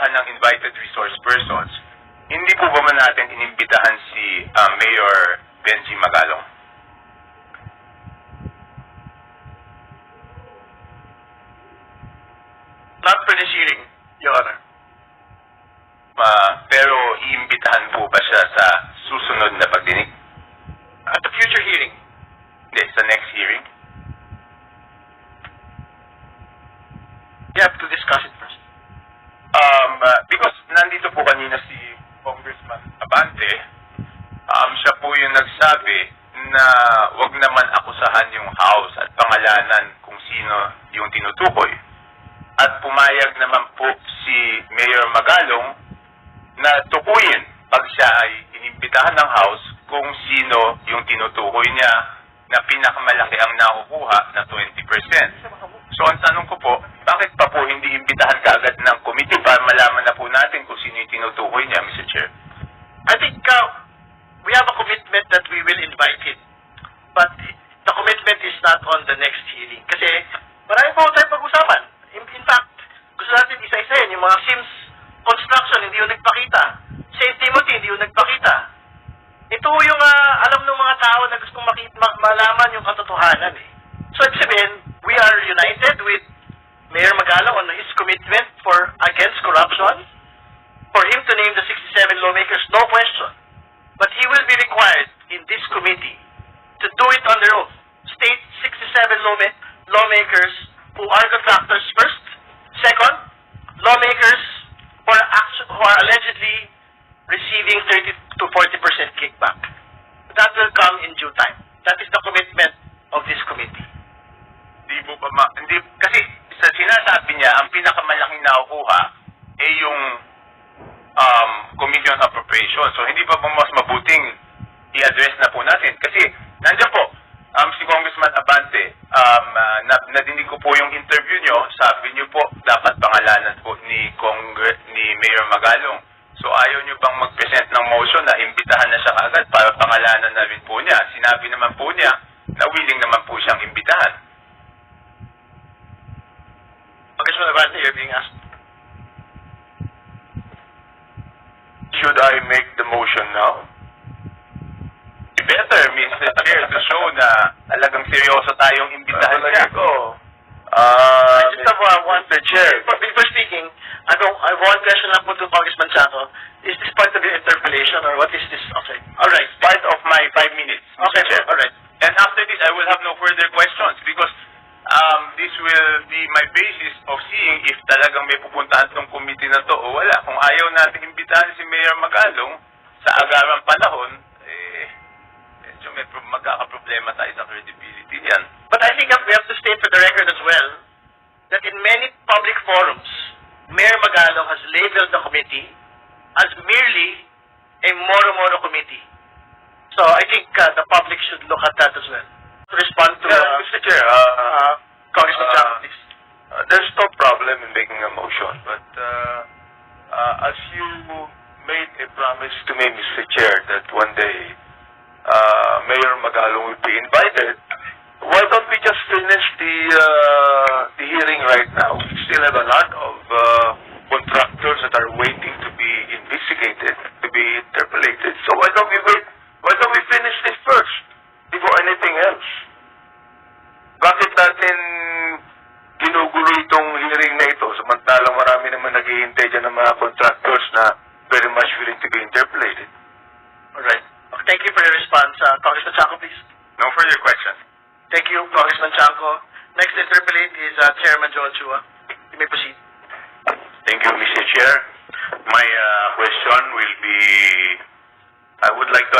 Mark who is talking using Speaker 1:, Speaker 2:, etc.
Speaker 1: inimbitahan ng invited resource persons, hindi po ba man natin inimbitahan si Mayor Benji Magalong?
Speaker 2: Not for this hearing, Your Honor.
Speaker 1: Pero iimbitahan po ba siya sa susunod na pagdinig?
Speaker 2: At the future hearing.
Speaker 1: Hindi, sa next hearing?
Speaker 2: We have to discuss it first.
Speaker 1: Because nandito po kanina si Congressman Abante, siya po yung nagsabi na wag naman akusahan yung House at pangalanan kung sino yung tinutukoy. At pumayag naman po si Mayor Magalong na tukuyin pag siya ay inimbitahan ng House kung sino yung tinutukoy niya na pinakamalaki ang nakukuha na 20%. So ang tanong ko po, bakit pa po hindi imbitahan kaagad ng committee para malaman na po natin kung sino yung tinutukoy niya, Mr. Chair?
Speaker 2: I think we have a commitment that we will invite him. But the commitment is not on the next hearing. Kasi marami pa tayong pag-usapan. In fact, gusto natin isa-isahin yung mga Sims construction, hindi yung nagpakita. St. Timothy, hindi yung nagpakita. Ito yung alam ng mga tao na gustong malaman yung katotohanan eh. So, ibig sabihin, we are united with Mayor Magalong on his commitment against corruption. For him to name the 67 lawmakers, no question. But he will be required in this committee to do it on their own. State 67 lawmakers who are contractors first. Second, lawmakers who are allegedly receiving 30 to 40% kickback. That will come in due time. That is the commitment of this committee.
Speaker 1: Hindi, kasi sa sinasabi niya, ang pinakamalaking nakukuha ay yung Committee on Appropriation. So hindi pa mas mabuting i-address na po natin? Kasi nandiyan po, si Congressman Abante, nadinig ko po yung interview nyo, sabi nyo po, dapat pangalanan po ni Mayor Magalong. So ayaw nyo bang mag-present ng motion na imbitahan na siya kaagad para pangalanan na rin po niya? Sinabi naman po niya na willing naman po siyang imbitahan.
Speaker 2: Congressman Abante, you're being asked.
Speaker 1: Should I make the motion now? Better, Mr. Chair, to show na talagang seryoso tayong imbitahan niya.
Speaker 2: I just have one, Mr. Chair. Before speaking, I have one question lang po to Congressman Chaco. Is this part of your interpellation or what is this? Okay.
Speaker 1: Alright, part of my 5 minutes, Mr.
Speaker 2: Okay,
Speaker 1: Chair.
Speaker 2: alright.
Speaker 1: And after this, I will have no further questions because this will be my basis of seeing if talagang may pupuntahan tong committee na to o wala. Kung ayaw natin imbitahan si Mayor Magalong sa agarang panahon, medyo may magkakaproblema tayo sa credibility niyan.
Speaker 2: But I think we have to state for the record as well that in many public forums, Mayor Magalong has labeled the committee as merely a moro-moro committee. So I think the public should look at that as well. To respond to
Speaker 1: Mr. Chair,
Speaker 2: Congressman Chaco, please.
Speaker 1: there's no problem in making a motion, but as you made a promise to me, Mr. Chair, that one day Mayor Magalong will be invited, why don't we just finish the hearing right now? We still have a lot of contractors that are waiting to be investigated, to be interpolated. So why don't we wait? Why don't we finish this first before anything else? Bakit natin ginugulo itong hearing na ito samantalang marami naman naghihintay dyan ng mga contractors na very much willing to be interpolated?
Speaker 2: Alright. Okay, thank you for your response. Congressman Chaco, please.
Speaker 1: No further questions.
Speaker 2: Thank you, Congressman Chaco. Next to interpellate is Chairman Joel Chua. You may proceed.
Speaker 1: Thank you, Mr. Chair. My question will be, I would like to